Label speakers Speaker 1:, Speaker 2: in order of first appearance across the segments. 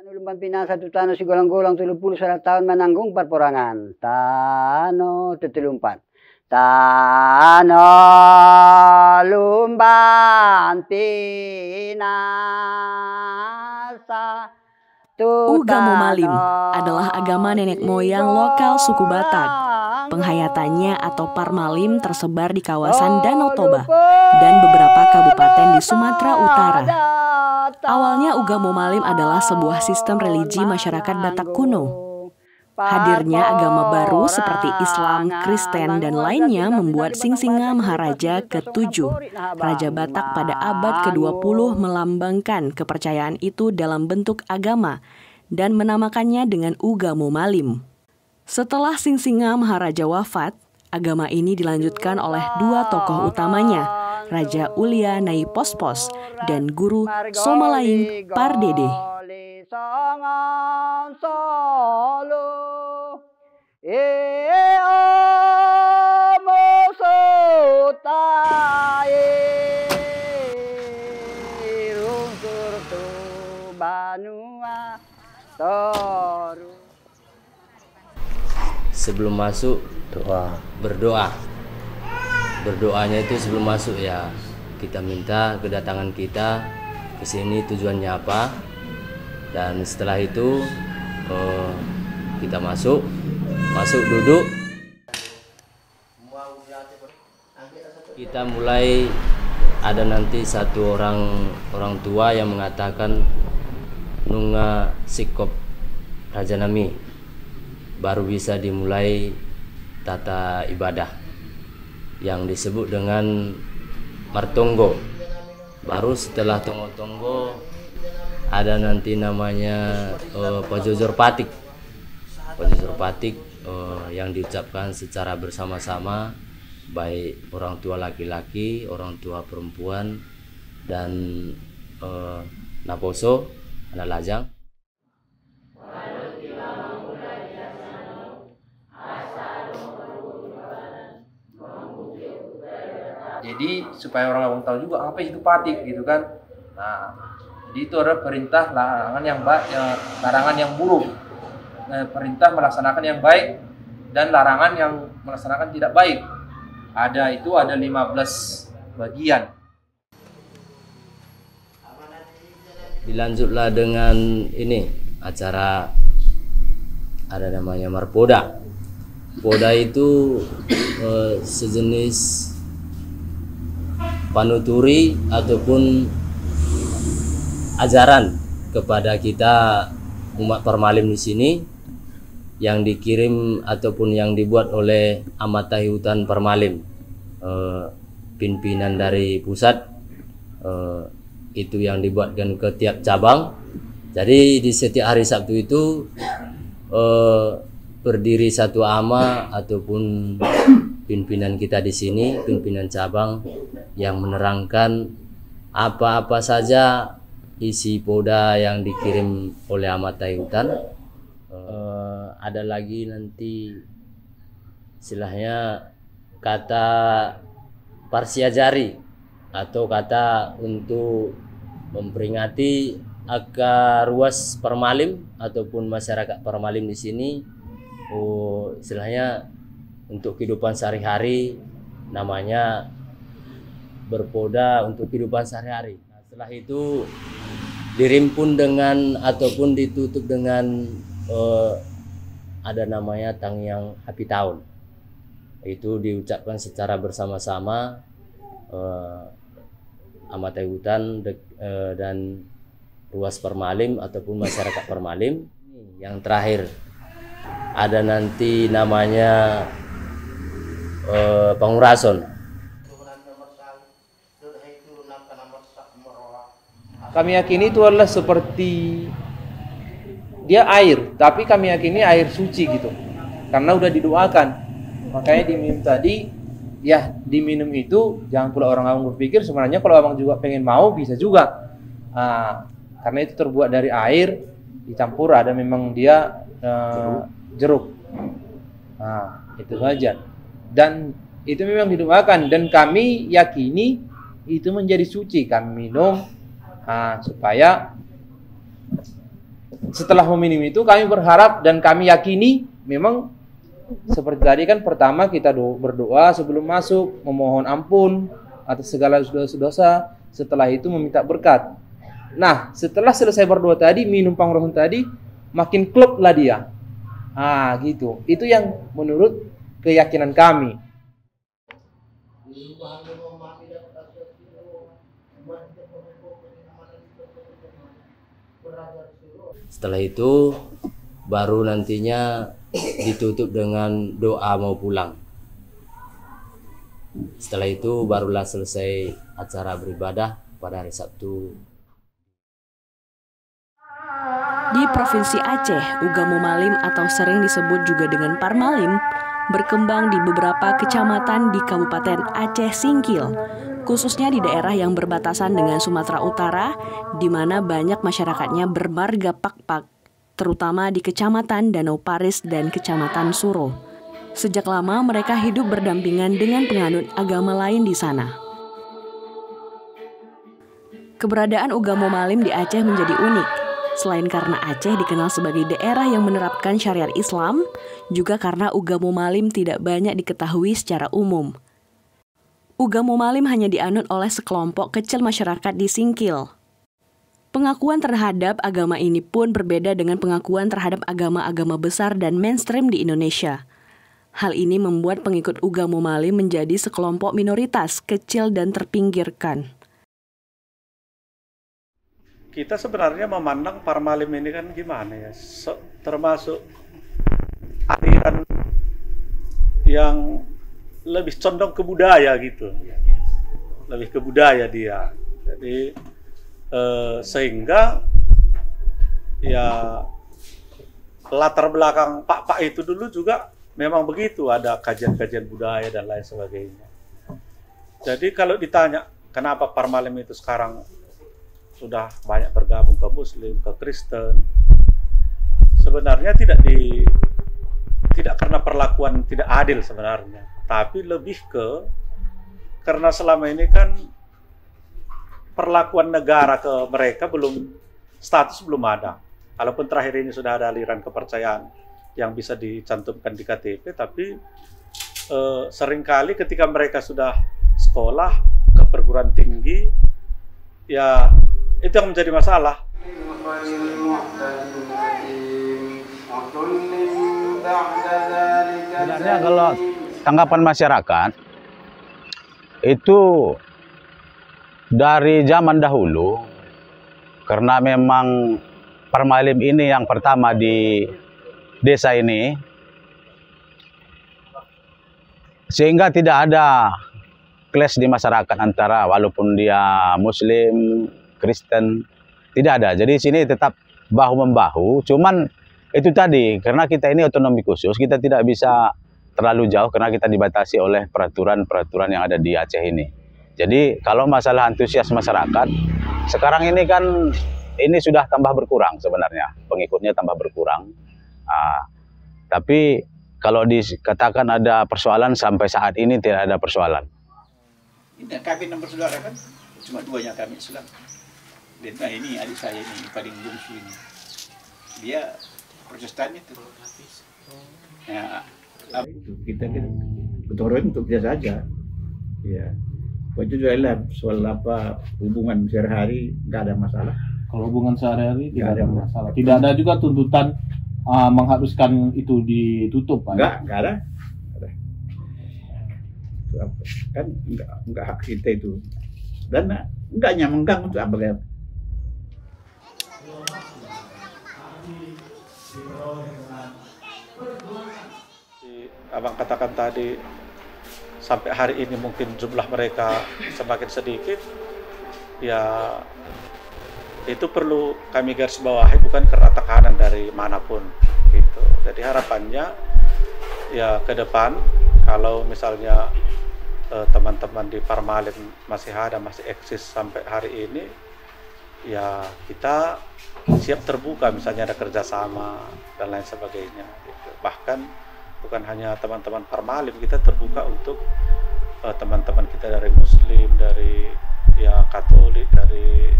Speaker 1: Lumban pinasa tu tano sigulang-gulang 30 tahun menanggung perporangan. Tano tetelumpan. Tano lumban pinasa.
Speaker 2: Ugamo Malim adalah agama nenek moyang lokal suku Batak. Penghayatannya atau Parmalim tersebar di kawasan Danau Toba dan beberapa kabupaten di Sumatera Utara. Awalnya Ugamo Malim adalah sebuah sistem religi masyarakat Batak kuno. Hadirnya agama baru seperti Islam, Kristen, dan lainnya membuat Singsinga Maharaja ke-7, Raja Batak pada abad ke-20 melambangkan kepercayaan itu dalam bentuk agama dan menamakannya dengan Ugamo Malim. Setelah Singsinga Maharaja wafat, agama ini dilanjutkan oleh dua tokoh utamanya, Raja Ulia Nai Pospos dan Guru Somalaing Pardede.
Speaker 3: Sebelum masuk berdoa. Berdoanya itu sebelum masuk ya, kita minta kedatangan kita ke sini tujuannya apa. Dan setelah itu kita masuk duduk. Kita mulai ada nanti satu orang tua yang mengatakan nunga sikop Raja Nami, baru bisa dimulai tata ibadah yang disebut dengan martonggo. Baru setelah tonggo-tonggo ada nanti namanya pajojor patik. Pajojor patik yang diucapkan secara bersama-sama, baik orang tua laki-laki, orang tua perempuan, dan naposo, anak lajang.
Speaker 4: Jadi supaya orang tahu juga apa itu patik gitu kan. Nah, jadi itu adalah perintah larangan yang buruk. Perintah melaksanakan yang baik dan larangan yang melaksanakan tidak baik. Ada 15 bagian.
Speaker 3: Dilanjutlah dengan ini acara, ada namanya marpoda. Poda itu sejenis panuturi ataupun ajaran kepada kita umat Parmalim di sini yang dikirim ataupun yang dibuat oleh Amatahi Hutan Parmalim, pimpinan dari pusat, itu yang dibuatkan ke tiap cabang. Jadi di setiap hari Sabtu itu berdiri satu ama ataupun pimpinan kita di sini, pimpinan cabang yang menerangkan apa-apa saja isi poda yang dikirim oleh Amatahi Hutan. Ada lagi nanti istilahnya kata parsiajari atau kata untuk memperingati akar ruas Parmalim ataupun masyarakat Parmalim di sini, istilahnya untuk kehidupan sehari-hari, namanya berpoda untuk kehidupan sehari-hari. Nah, setelah itu dirimpun dengan ataupun ditutup dengan ada namanya Tangyang Happy Tahun. Itu diucapkan secara bersama-sama Amatahi Hutan dan ruas Parmalim ataupun masyarakat Parmalim. Yang terakhir ada nanti namanya pangurason.
Speaker 4: Kami yakini itu adalah seperti dia air, tapi kami yakini air suci gitu, karena udah didoakan. Makanya diminum tadi, ya diminum itu jangan pula orang awam berpikir sebenarnya kalau abang juga pengen mau bisa juga. Karena itu terbuat dari air dicampur ada memang dia jeruk. Itu saja. Dan itu memang didoakan dan kami yakini itu menjadi suci. Kami minum supaya setelah meminum itu kami berharap dan kami yakini memang seperti tadi kan, pertama kita berdoa sebelum masuk, memohon ampun atas segala dosa-dosa, setelah itu meminta berkat. Nah, setelah selesai berdoa tadi, minum pangrohon tadi, makin klop lah dia. Gitu. Itu yang menurut keyakinan kami.
Speaker 3: Setelah itu baru nantinya ditutup dengan doa mau pulang. Setelah itu barulah selesai acara beribadah pada hari Sabtu.
Speaker 2: Di Provinsi Aceh, Ugamo Malim atau sering disebut juga dengan Parmalim berkembang di beberapa kecamatan di Kabupaten Aceh Singkil, khususnya di daerah yang berbatasan dengan Sumatera Utara, di mana banyak masyarakatnya bermarga Pakpak, terutama di Kecamatan Danau Paris dan Kecamatan Suro. Sejak lama mereka hidup berdampingan dengan penganut agama lain di sana. Keberadaan Ugamo Malim di Aceh menjadi unik. Selain karena Aceh dikenal sebagai daerah yang menerapkan syariat Islam, juga karena Ugamo Malim tidak banyak diketahui secara umum. Ugamo Malim hanya dianut oleh sekelompok kecil masyarakat di Singkil. Pengakuan terhadap agama ini pun berbeda dengan pengakuan terhadap agama-agama besar dan mainstream di Indonesia. Hal ini membuat pengikut Ugamo Malim menjadi sekelompok minoritas, kecil dan terpinggirkan.
Speaker 5: Kita sebenarnya memandang Parmalim ini kan gimana ya, termasuk aliran yang lebih condong ke budaya gitu, lebih ke budaya dia. Jadi sehingga ya latar belakang Pak itu dulu juga memang begitu, ada kajian-kajian budaya dan lain sebagainya. Jadi kalau ditanya kenapa Parmalim itu sekarang sudah banyak bergabung ke Muslim, ke Kristen, sebenarnya tidak karena perlakuan tidak adil sebenarnya, tapi lebih karena selama ini kan perlakuan negara ke mereka status belum ada. Walaupun terakhir ini sudah ada aliran kepercayaan yang bisa dicantumkan di KTP, tapi seringkali ketika mereka sudah sekolah ke perguruan tinggi, ya itu yang menjadi masalah.
Speaker 6: Sebenarnya kalau tanggapan masyarakat itu dari zaman dahulu, karena memang Parmalim ini yang pertama di desa ini, sehingga tidak ada clash di masyarakat antara walaupun dia Muslim, Kristen, tidak ada. Jadi sini tetap bahu-membahu. Cuman itu tadi, karena kita ini otonomi khusus, kita tidak bisa terlalu jauh karena kita dibatasi oleh peraturan-peraturan yang ada di Aceh ini. Jadi kalau masalah antusias masyarakat, sekarang ini kan ini sudah tambah berkurang sebenarnya, pengikutnya tambah berkurang. Tapi kalau dikatakan ada persoalan, sampai saat ini tidak ada persoalan.
Speaker 7: Ini kami nomor saudara kan, cuma duanya kami Islam. Dan ini adik saya ini paling bungsu ini, dia Protestan itu. Ya, kita kan betul untuk dia saja. Ya, itu juga lah soal apa hubungan sehari-hari nggak ada masalah.
Speaker 8: Kalau hubungan sehari-hari tidak ada masalah. Tidak ada juga tuntutan mengharuskan itu ditutup, Pak?
Speaker 7: Nggak ada. Kan nggak hak kita itu. Dan enggaknya mengganggu untuk apa ya?
Speaker 5: Abang katakan tadi, sampai hari ini mungkin jumlah mereka semakin sedikit, ya itu perlu kami garis bawahi, bukan karena tekanan dari manapun gitu. Jadi harapannya ya ke depan kalau misalnya teman-teman di Parmalim masih ada, masih eksis sampai hari ini, ya kita siap terbuka, misalnya ada kerjasama dan lain sebagainya gitu. Bahkan bukan hanya teman-teman Parmalim, kita terbuka untuk teman-teman kita dari Muslim, dari ya Katolik, dari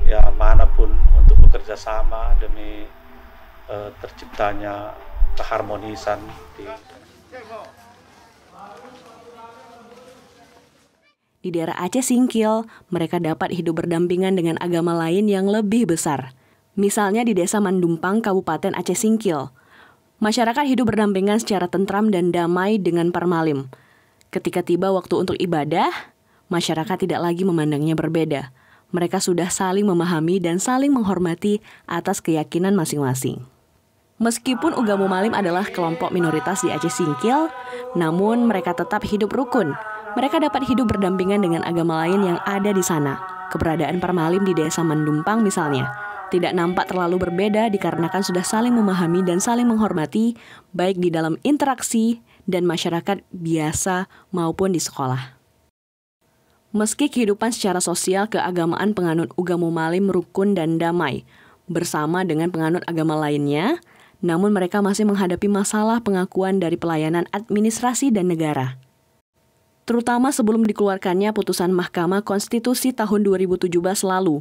Speaker 5: ya manapun untuk bekerja sama demi terciptanya keharmonisan
Speaker 2: Di daerah Aceh Singkil, mereka dapat hidup berdampingan dengan agama lain yang lebih besar. Misalnya di Desa Mandumpang, Kabupaten Aceh Singkil. Masyarakat hidup berdampingan secara tentram dan damai dengan Parmalim. Ketika tiba waktu untuk ibadah, masyarakat tidak lagi memandangnya berbeda. Mereka sudah saling memahami dan saling menghormati atas keyakinan masing-masing. Meskipun Ugamo Malim adalah kelompok minoritas di Aceh Singkil, namun mereka tetap hidup rukun. Mereka dapat hidup berdampingan dengan agama lain yang ada di sana. Keberadaan Parmalim di Desa Mandumpang misalnya, tidak nampak terlalu berbeda dikarenakan sudah saling memahami dan saling menghormati, baik di dalam interaksi dan masyarakat biasa maupun di sekolah. Meski kehidupan secara sosial keagamaan penganut Ugamo Malim rukun dan damai, bersama dengan penganut agama lainnya, namun mereka masih menghadapi masalah pengakuan dari pelayanan administrasi dan negara. Terutama sebelum dikeluarkannya putusan Mahkamah Konstitusi tahun 2017 lalu,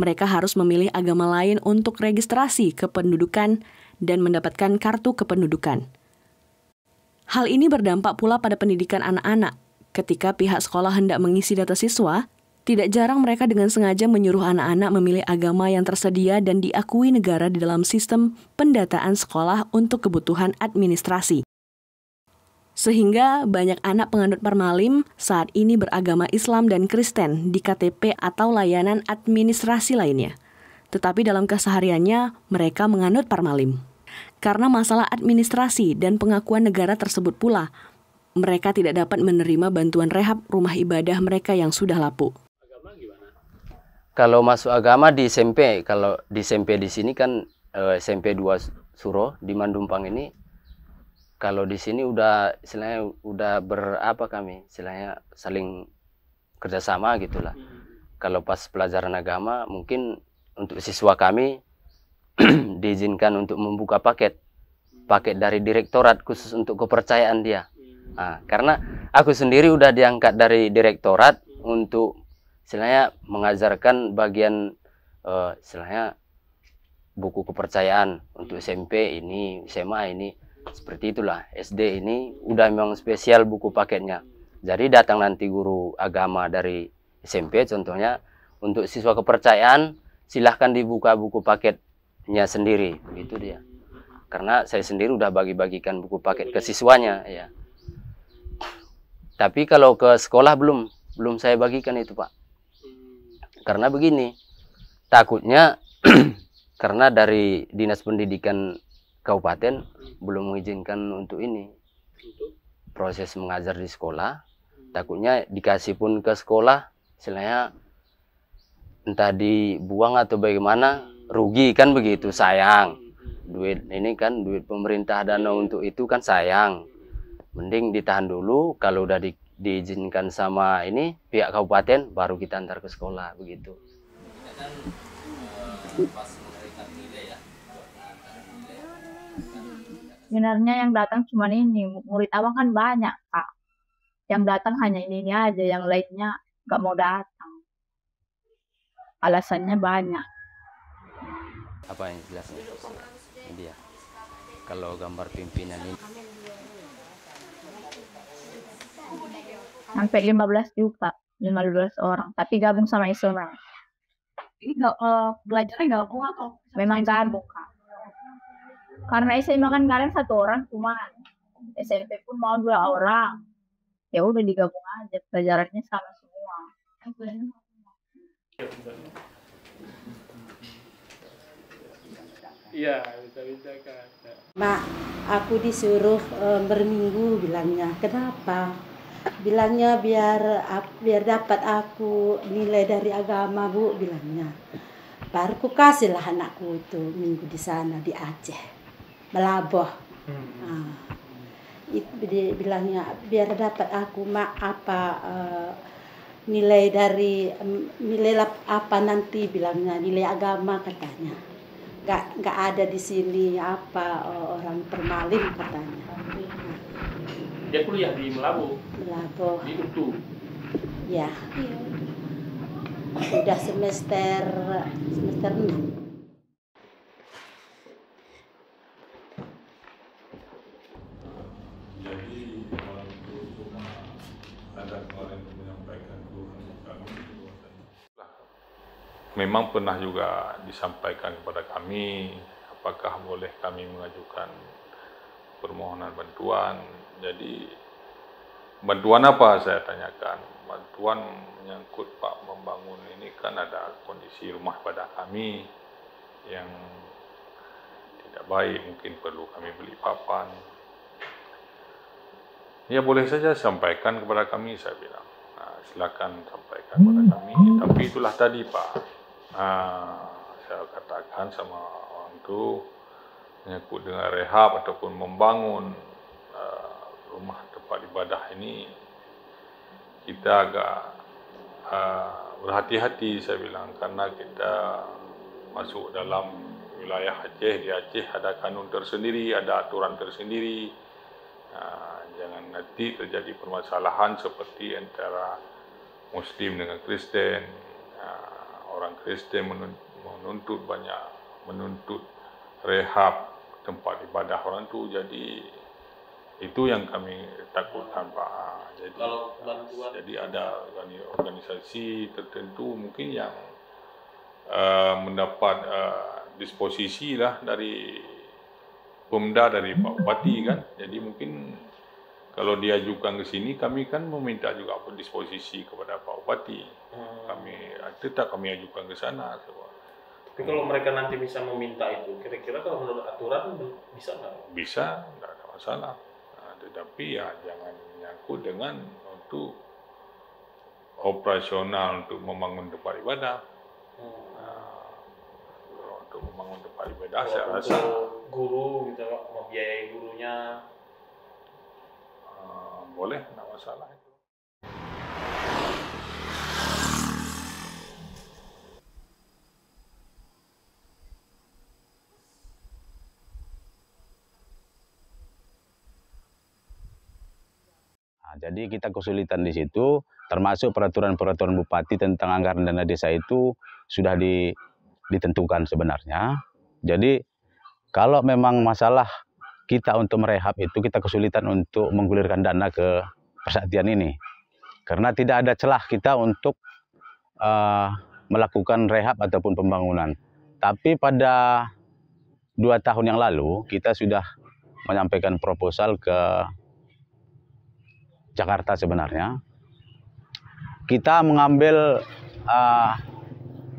Speaker 2: mereka harus memilih agama lain untuk registrasi kependudukan dan mendapatkan kartu kependudukan. Hal ini berdampak pula pada pendidikan anak-anak. Ketika pihak sekolah hendak mengisi data siswa, tidak jarang mereka dengan sengaja menyuruh anak-anak memilih agama yang tersedia dan diakui negara di dalam sistem pendataan sekolah untuk kebutuhan administrasi. Sehingga banyak anak penganut Parmalim saat ini beragama Islam dan Kristen di KTP atau layanan administrasi lainnya. Tetapi dalam kesehariannya mereka menganut Parmalim. Karena masalah administrasi dan pengakuan negara tersebut pula, mereka tidak dapat menerima bantuan rehab rumah ibadah mereka yang sudah lapuk.
Speaker 3: Kalau masuk agama di SMP, kalau di SMP di sini kan SMP 2 Suro di Mandumpang ini, kalau di sini udah istilahnya udah berapa kami, istilahnya saling kerjasama gitulah. Kalau pas pelajaran agama mungkin untuk siswa kami diizinkan untuk membuka paket dari direktorat khusus untuk kepercayaan dia. Nah, karena aku sendiri udah diangkat dari direktorat untuk istilahnya mengajarkan bagian istilahnya buku kepercayaan untuk SMP ini, SMA ini. Seperti itulah, SD ini udah memang spesial buku paketnya. Jadi datang nanti guru agama dari SMP contohnya, untuk siswa kepercayaan silahkan dibuka buku paketnya sendiri, begitu dia. Karena saya sendiri udah bagi-bagikan buku paket ke siswanya ya. Tapi kalau ke sekolah belum saya bagikan itu, Pak. Karena begini, takutnya karena dari Dinas Pendidikan Kabupaten belum mengizinkan untuk ini proses mengajar di sekolah. Takutnya dikasih pun ke sekolah istilahnya entah dibuang atau bagaimana, rugi kan begitu, sayang. Duit ini kan duit pemerintah, dana untuk itu kan sayang. Mending ditahan dulu, kalau udah diizinkan sama ini pihak kabupaten baru kita antar ke sekolah begitu.
Speaker 9: Sebenarnya yang datang cuma ini, murid abang kan banyak, Kak. Yang datang hanya ini aja, yang lainnya nggak mau datang. Alasannya banyak.
Speaker 3: Apa yang jelas? Ini dia. Kalau gambar pimpinan ini.
Speaker 9: Sampai 15 juga, 15 orang. Tapi gabung sama Islam.
Speaker 10: Ini belajarnya gabung atau?
Speaker 9: Memang gabung, Kak. Karena SMA kan kalian 1 orang cuma, SMP pun mau 2 orang. Ya udah digabung aja, pelajarannya sama semua.
Speaker 4: Iya, bisa kan.
Speaker 11: Mak, aku disuruh berminggu bilangnya. Kenapa? Bilangnya biar dapat aku nilai dari agama, Bu, bilangnya. Baru ku kasihlah anakku itu minggu di sana di Aceh. Melaboh. Nah, itu bilangnya biar dapat aku nilai dari nilai apa nanti, bilangnya nilai agama katanya. Nggak ada di sini orang Parmalim katanya.
Speaker 8: Dia kuliah di Melaboh.
Speaker 11: Melaboh.
Speaker 8: Di Utu.
Speaker 11: Ya. Sudah semester 6.
Speaker 12: Memang pernah juga disampaikan kepada kami, apakah boleh kami mengajukan permohonan bantuan. Jadi, bantuan apa saya tanyakan? Bantuan menyangkut Pak membangun ini kan ada kondisi rumah pada kami yang tidak baik, mungkin perlu kami beli papan. Ya boleh saja sampaikan kepada kami, saya bilang. Nah, silakan sampaikan kepada kami, tapi itulah tadi Pak. Saya katakan sama orang itu menyangkut dengan rehab ataupun membangun rumah tempat ibadah ini, kita agak berhati-hati, saya bilang, karena kita masuk dalam wilayah Aceh. Di Aceh ada kanun tersendiri, ada aturan tersendiri. Jangan nanti terjadi permasalahan seperti antara Muslim dengan Kristen. Orang Kristen menuntut rehab tempat ibadah orang tu, jadi itu yang kami takutkan Pak. Jadi ada organisasi tertentu mungkin yang mendapat disposisi lah dari Pemda, dari Pak Bupati kan. Jadi mungkin kalau diajukan ke sini, kami kan meminta juga disposisi kepada Pak Bupati. Kami tetap kami ajukan ke sana.
Speaker 8: Tapi kalau mereka nanti bisa meminta itu, kira-kira kalau menurut aturan bisa nggak?
Speaker 12: Bisa, nggak ada masalah. Tetapi ya jangan menyangkut dengan untuk operasional untuk membangun tempat ibadah. Untuk membangun tempat ibadah, saya rasa
Speaker 8: guru gitu, membiayai gurunya.
Speaker 12: Boleh, tidak masalah itu.
Speaker 6: Jadi kita kesulitan di situ, termasuk peraturan-peraturan bupati tentang anggaran dana desa itu sudah ditentukan sebenarnya. Jadi kalau memang masalah kita untuk merehab itu, kita kesulitan untuk menggulirkan dana ke persaktian ini. Karena tidak ada celah kita untuk melakukan rehab ataupun pembangunan. Tapi pada 2 tahun yang lalu, kita sudah menyampaikan proposal ke Jakarta sebenarnya. Kita mengambil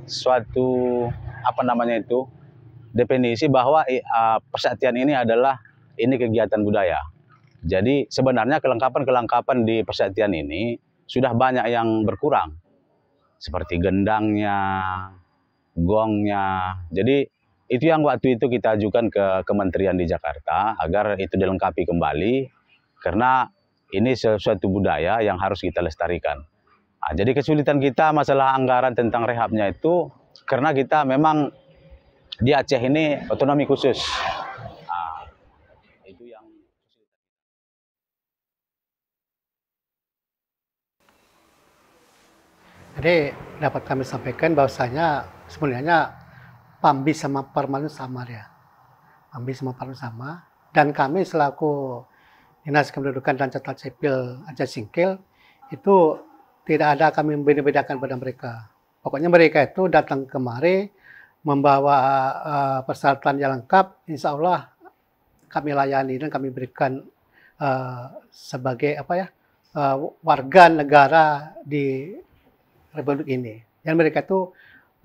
Speaker 6: suatu, definisi bahwa persaktian ini adalah kegiatan budaya. Jadi sebenarnya kelengkapan di persaktian ini sudah banyak yang berkurang. Seperti gendangnya, gongnya. Jadi itu yang waktu itu kita ajukan ke kementerian di Jakarta agar itu dilengkapi kembali. Karena ini sesuatu budaya yang harus kita lestarikan. Jadi kesulitan kita masalah anggaran tentang rehabnya itu karena kita memang di Aceh ini otonomi khusus.
Speaker 13: Jadi dapat kami sampaikan bahwasanya sebenarnya Pambi sama Parmalin sama dia. Pambi sama Parmalin sama. Dan kami selaku Dinas Kependudukan dan Catatan Sipil Aceh Singkil itu tidak ada kami membeda-bedakan pada mereka. Pokoknya mereka itu datang kemari membawa persyaratan yang lengkap, insya Allah kami layani dan kami berikan sebagai warga negara di Republik ini. Dan mereka itu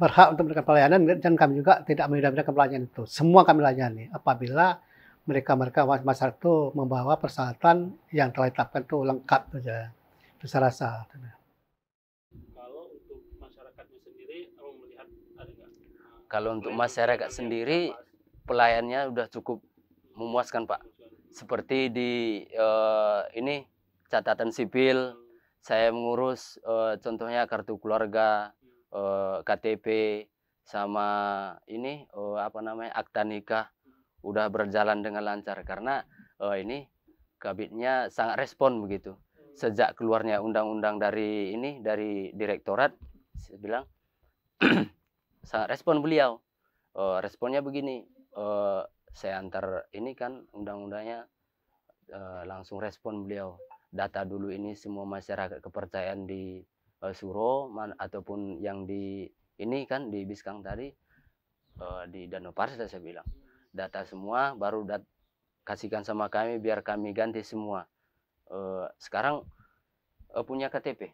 Speaker 13: berhak untuk memberikan pelayanan dan kami juga tidak membeda-bedakan pelayanan itu. Semua kami layani apabila mereka masyarakat itu membawa persyaratan yang telah ditetapkan itu lengkap saja. Itu saya rasa.
Speaker 8: Kalau untuk masyarakatnya sendiri, kamu melihat ada nggak?
Speaker 3: Kalau untuk masyarakat sendiri, pelayannya sudah cukup memuaskan Pak. Seperti di ini catatan sipil, saya mengurus contohnya kartu keluarga, KTP, sama ini akta nikah udah berjalan dengan lancar karena ini kabitnya sangat respon begitu. Sejak keluarnya undang-undang dari direktorat, saya bilang respon beliau. Responnya begini, saya antar ini kan undang-undangnya, langsung respon beliau. Data dulu ini semua masyarakat kepercayaan di Suro ataupun yang di ini kan di Biskang tadi, di Danau Parsel saya bilang. Data semua baru kasihkan sama kami biar kami ganti semua. Sekarang punya KTP.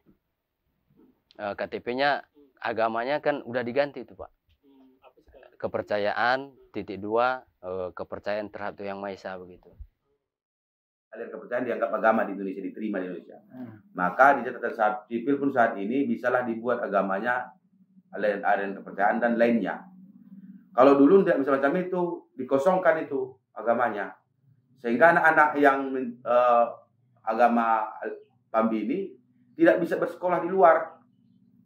Speaker 3: KTP-nya agamanya kan udah diganti itu Pak. Kepercayaan _2 kepercayaan terhadap Yang Maha Esa begitu.
Speaker 14: Aliran kepercayaan dianggap agama di Indonesia, diterima di Indonesia. Maka di catatan sipil pun saat ini bisalah dibuat agamanya, aliran kepercayaan dan lainnya. Kalau dulu tidak bisa macam itu, dikosongkan itu agamanya. Sehingga anak-anak yang agama Pambi ini tidak bisa bersekolah di luar.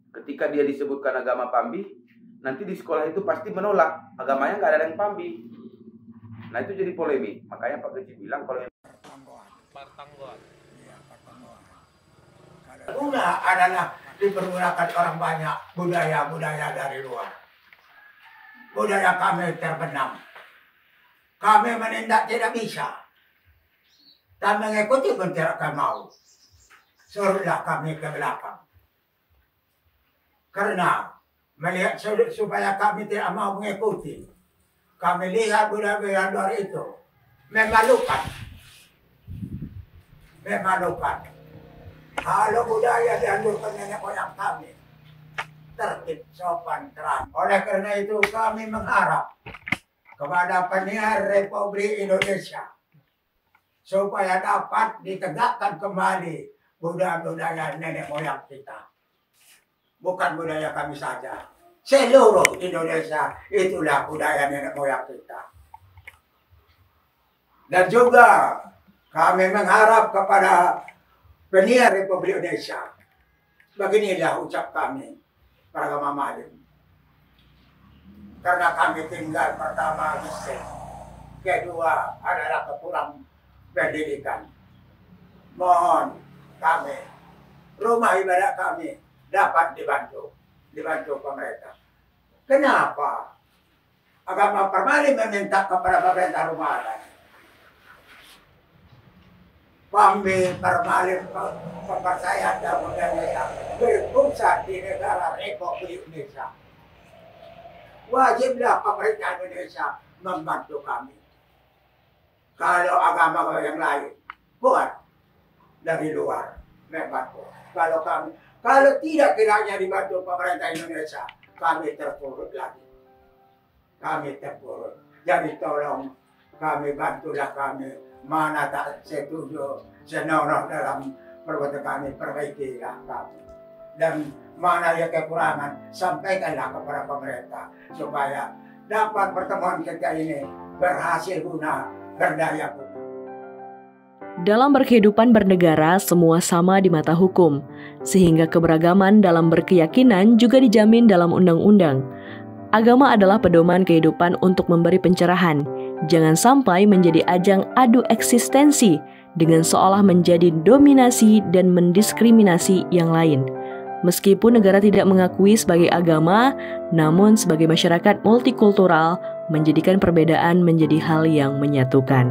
Speaker 14: Ketika dia disebutkan agama Pambi, nanti di sekolah itu pasti menolak. Agamanya nggak ada yang Pambi. Nah itu jadi polemik. Makanya Pak Kecil bilang kalau
Speaker 15: Udah adalah dipergunakan orang banyak budaya-budaya dari luar. Budaya kami terbenam. Kami menindak tidak bisa. Dan mengikuti pun tidak akan mau. Suruhlah kami ke belakang. Karena melihat supaya kami tidak mau mengikuti. Kami lihat budaya-budaya luar itu memalukan. Memalukan. Kalau budaya dianjurkan nenek moyang kami, tertib, sopan, terang. Oleh karena itu kami mengharap kepada penyiar Republik Indonesia supaya dapat ditegakkan kembali budaya-budaya nenek moyang kita. Bukan budaya kami saja. Seluruh Indonesia itulah budaya nenek moyang kita. Dan juga kami mengharap kepada penyiar Republik Indonesia. Beginilah ucap kami, para Mamalim. Karena kami tinggal pertama miskin, kedua adalah kekurang pendidikan. Mohon kami, rumah ibadah kami dapat dibantu pemerintah. Kenapa agama Parmali meminta kepada pemerintah rumah ibadah? Pambi Parmali kepercayaan dan budaya berpusat di negara Republik Indonesia. Wajiblah pemerintah Indonesia membantu kami. Kalau agama yang lain buat dari luar membantu. Kalau tidak kiranya dibantu pemerintah Indonesia, kami terpuruk lagi. Kami terpuruk. Jadi tolong kami bantulah kami. Mana tak setuju, senonoh dalam perbuatan kami, perbaikilah kami. Dan mana yang kekurangan, sampaikanlah kepada pemerintah. Supaya dapat pertemuan kita ini berhasil guna, berdaya guna.
Speaker 2: Dalam berkehidupan bernegara, semua sama di mata hukum, sehingga keberagaman dalam berkeyakinan juga dijamin dalam undang-undang. Agama adalah pedoman kehidupan untuk memberi pencerahan. Jangan sampai menjadi ajang adu eksistensi dengan seolah menjadi dominasi dan mendiskriminasi yang lain. Meskipun negara tidak mengakui sebagai agama, namun sebagai masyarakat multikultural, menjadikan perbedaan menjadi hal yang menyatukan.